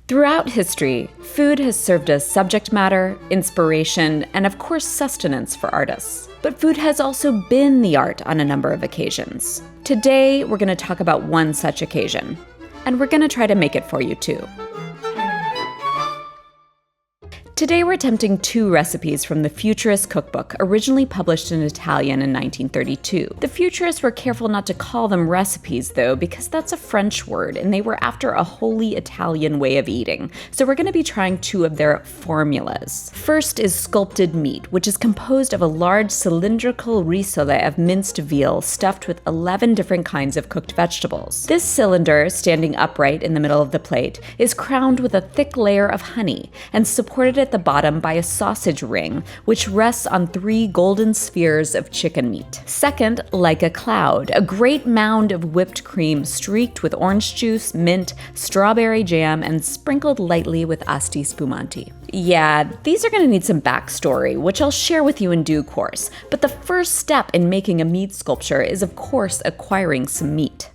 Throughout history, food has served as subject matter, inspiration, and of course sustenance for artists. But food has also been the art on a number of occasions. Today, we're going to talk about one such occasion, and we're going to try to make it for you too. Today we're attempting two recipes from the Futurist cookbook, originally published in Italian in 1932. The Futurists were careful not to call them recipes, though, because that's a French word, and they were after a wholly Italian way of eating. So we're going to be trying two of their formulas. First is sculpted meat, which is composed of a large cylindrical risole of minced veal stuffed with 11 different kinds of cooked vegetables. This cylinder, standing upright in the middle of the plate, is crowned with a thick layer of honey and supported at the bottom by a sausage ring, which rests on 3 golden spheres of chicken meat. Second, like a cloud, a great mound of whipped cream streaked with orange juice, mint, strawberry jam, and sprinkled lightly with asti spumanti. Yeah, these are going to need some backstory, which I'll share with you in due course, but the first step in making a meat sculpture is, of course, acquiring some meat.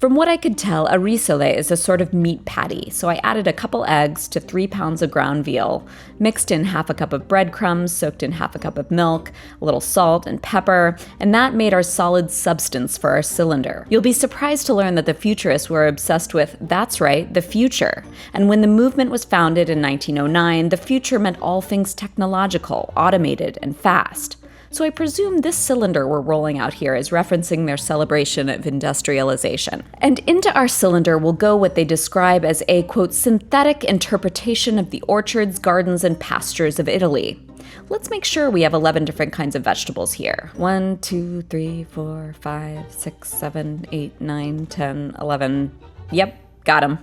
From what I could tell, a risole is a sort of meat patty, so I added a couple eggs to 3 pounds of ground veal, mixed in half a cup of breadcrumbs, soaked in half a cup of milk, a little salt and pepper, and that made our solid substance for our cylinder. You'll be surprised to learn that the Futurists were obsessed with, that's right, the future. And when the movement was founded in 1909, the future meant all things technological, automated, and fast. So I presume this cylinder we're rolling out here is referencing their celebration of industrialization. And into our cylinder will go what they describe as a, quote, synthetic interpretation of the orchards, gardens, and pastures of Italy. Let's make sure we have 11 different kinds of vegetables here. 1, 2, 3, 4, 5, 6, 7, 8, 9, 10, 11. Yep, got 'em.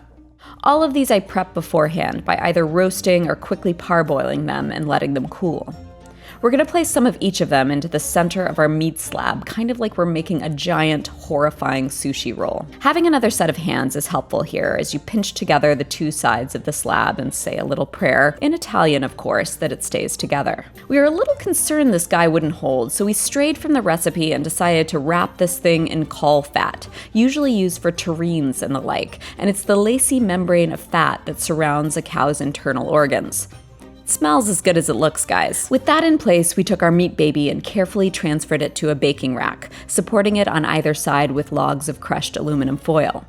All of these I prep beforehand by either roasting or quickly parboiling them and letting them cool. We're going to place some of each of them into the center of our meat slab, kind of like we're making a giant, horrifying sushi roll. Having another set of hands is helpful here as you pinch together the 2 sides of the slab and say a little prayer, in Italian of course, that it stays together. We were a little concerned this guy wouldn't hold, so we strayed from the recipe and decided to wrap this thing in caul fat, usually used for terrines and the like, and it's the lacy membrane of fat that surrounds a cow's internal organs. Smells as good as it looks, guys. With that in place, we took our meat baby and carefully transferred it to a baking rack, supporting it on either side with logs of crushed aluminum foil.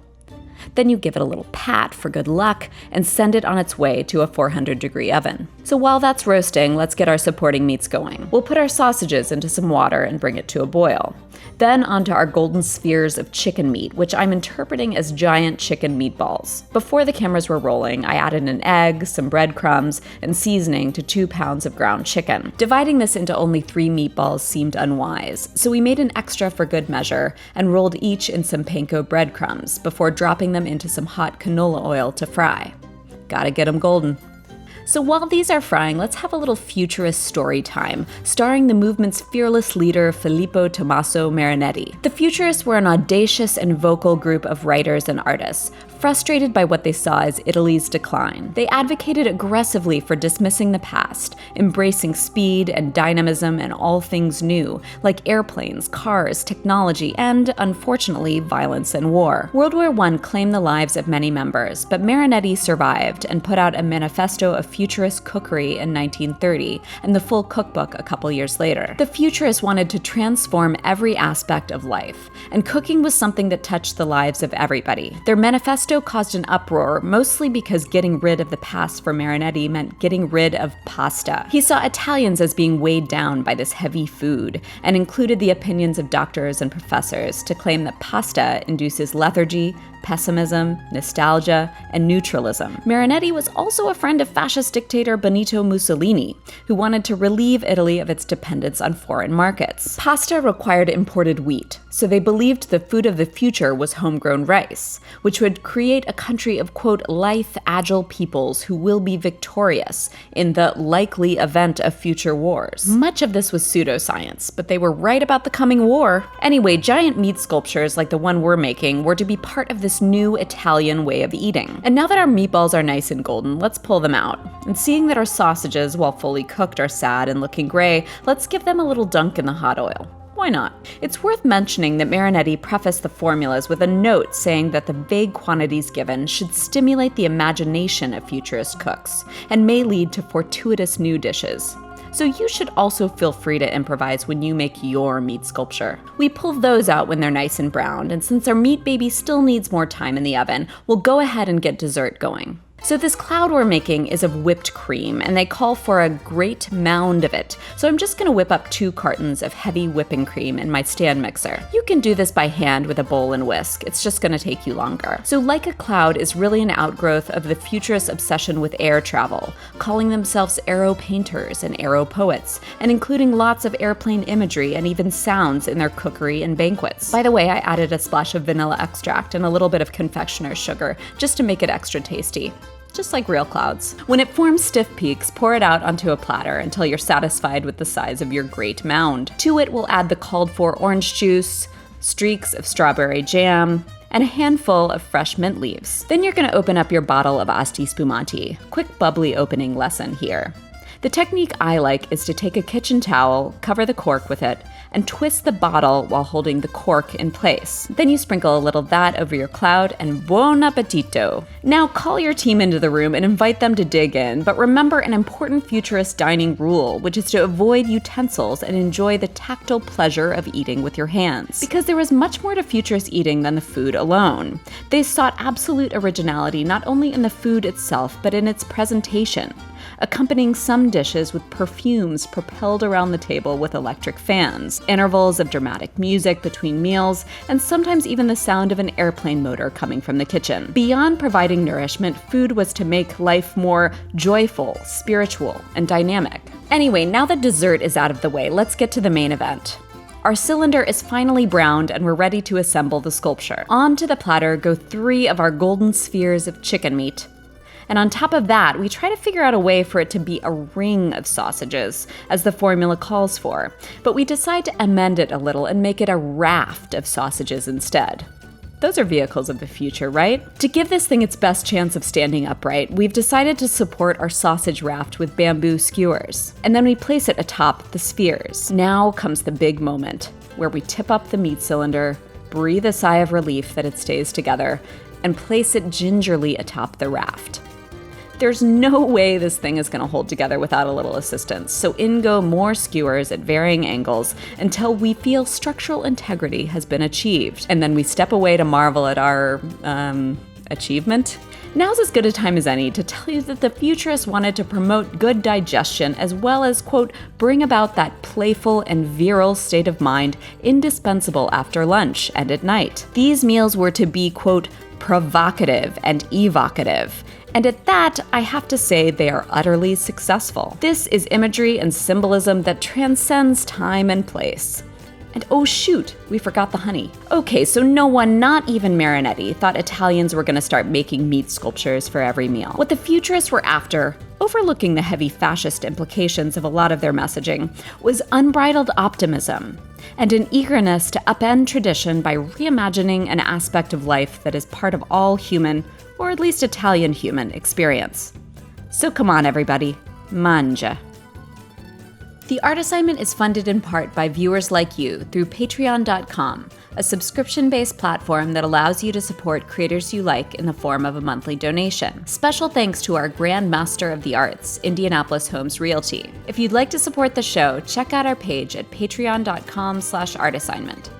Then you give it a little pat for good luck and send it on its way to a 400-degree oven. So while that's roasting, let's get our supporting meats going. We'll put our sausages into some water and bring it to a boil. Then onto our golden spheres of chicken meat, which I'm interpreting as giant chicken meatballs. Before the cameras were rolling, I added an egg, some breadcrumbs, and seasoning to 2 pounds of ground chicken. Dividing this into only 3 meatballs seemed unwise, so we made an extra for good measure and rolled each in some panko breadcrumbs before dropping them into some hot canola oil to fry. Gotta get them golden. So while these are frying, let's have a little Futurist story time, starring the movement's fearless leader, Filippo Tommaso Marinetti. The Futurists were an audacious and vocal group of writers and artists, frustrated by what they saw as Italy's decline. They advocated aggressively for dismissing the past, embracing speed and dynamism and all things new, like airplanes, cars, technology, and, unfortunately, violence and war. World War I claimed the lives of many members, but Marinetti survived and put out a manifesto of Futurist cookery in 1930, and the full cookbook a couple years later. The Futurists wanted to transform every aspect of life, and cooking was something that touched the lives of everybody. Their manifesto caused an uproar, mostly because getting rid of the past for Marinetti meant getting rid of pasta. He saw Italians as being weighed down by this heavy food, and included the opinions of doctors and professors to claim that pasta induces lethargy, pessimism, nostalgia, and neutralism. Marinetti was also a friend of fascist dictator Benito Mussolini, who wanted to relieve Italy of its dependence on foreign markets. Pasta required imported wheat, so they believed the food of the future was homegrown rice, which would create a country of, quote, lithe, agile peoples who will be victorious in the likely event of future wars. Much of this was pseudoscience, but they were right about the coming war. Anyway, giant meat sculptures like the one we're making were to be part of this new Italian way of eating. And now that our meatballs are nice and golden, let's pull them out. And seeing that our sausages, while fully cooked, are sad and looking gray, let's give them a little dunk in the hot oil. Why not? It's worth mentioning that Marinetti prefaced the formulas with a note saying that the vague quantities given should stimulate the imagination of futurist cooks and may lead to fortuitous new dishes. So you should also feel free to improvise when you make your meat sculpture. We pull those out when they're nice and browned, and since our meat baby still needs more time in the oven, we'll go ahead and get dessert going. So this cloud we're making is of whipped cream, and they call for a great mound of it. So I'm just gonna whip up 2 cartons of heavy whipping cream in my stand mixer. You can do this by hand with a bowl and whisk. It's just gonna take you longer. So Like a Cloud is really an outgrowth of the futurist obsession with air travel, calling themselves aero painters and aero poets, and including lots of airplane imagery and even sounds in their cookery and banquets. By the way, I added a splash of vanilla extract and a little bit of confectioner's sugar just to make it extra tasty. Just like real clouds. When it forms stiff peaks, pour it out onto a platter until you're satisfied with the size of your great mound. To it, we'll add the called for orange juice, streaks of strawberry jam, and a handful of fresh mint leaves. Then you're gonna open up your bottle of Asti Spumante. Quick bubbly opening lesson here. The technique I like is to take a kitchen towel, cover the cork with it, and twist the bottle while holding the cork in place. Then you sprinkle a little of that over your cloud and buon appetito. Now call your team into the room and invite them to dig in, but remember an important futurist dining rule, which is to avoid utensils and enjoy the tactile pleasure of eating with your hands. Because there was much more to futurist eating than the food alone. They sought absolute originality not only in the food itself, but in its presentation, accompanying some dishes with perfumes propelled around the table with electric fans, intervals of dramatic music between meals, and sometimes even the sound of an airplane motor coming from the kitchen. Beyond providing nourishment, food was to make life more joyful, spiritual, and dynamic. Anyway, now that dessert is out of the way, let's get to the main event. Our cylinder is finally browned and we're ready to assemble the sculpture. Onto the platter go 3 of our golden spheres of chicken meat. And on top of that, we try to figure out a way for it to be a ring of sausages, as the formula calls for. But we decide to amend it a little and make it a raft of sausages instead. Those are vehicles of the future, right? To give this thing its best chance of standing upright, we've decided to support our sausage raft with bamboo skewers. And then we place it atop the spheres. Now comes the big moment, where we tip up the meat cylinder, breathe a sigh of relief that it stays together, and place it gingerly atop the raft. There's no way this thing is gonna hold together without a little assistance, so in go more skewers at varying angles until we feel structural integrity has been achieved, and then we step away to marvel at our, achievement. Now's as good a time as any to tell you that the futurists wanted to promote good digestion as well as, quote, bring about that playful and virile state of mind indispensable after lunch and at night. These meals were to be, quote, provocative and evocative. And at that, I have to say they are utterly successful. This is imagery and symbolism that transcends time and place. And oh shoot, we forgot the honey. Okay, so no one, not even Marinetti, thought Italians were gonna start making meat sculptures for every meal. What the futurists were after, overlooking the heavy fascist implications of a lot of their messaging, was unbridled optimism and an eagerness to upend tradition by reimagining an aspect of life that is part of all human, or at least Italian human, experience. So come on everybody, mangia. The art assignment is funded in part by viewers like you through patreon.com, a subscription-based platform that allows you to support creators you like in the form of a monthly donation. Special thanks to our Grandmaster of the Arts, Indianapolis Homes Realty. If you'd like to support the show, check out our page at patreon.com/artassignment.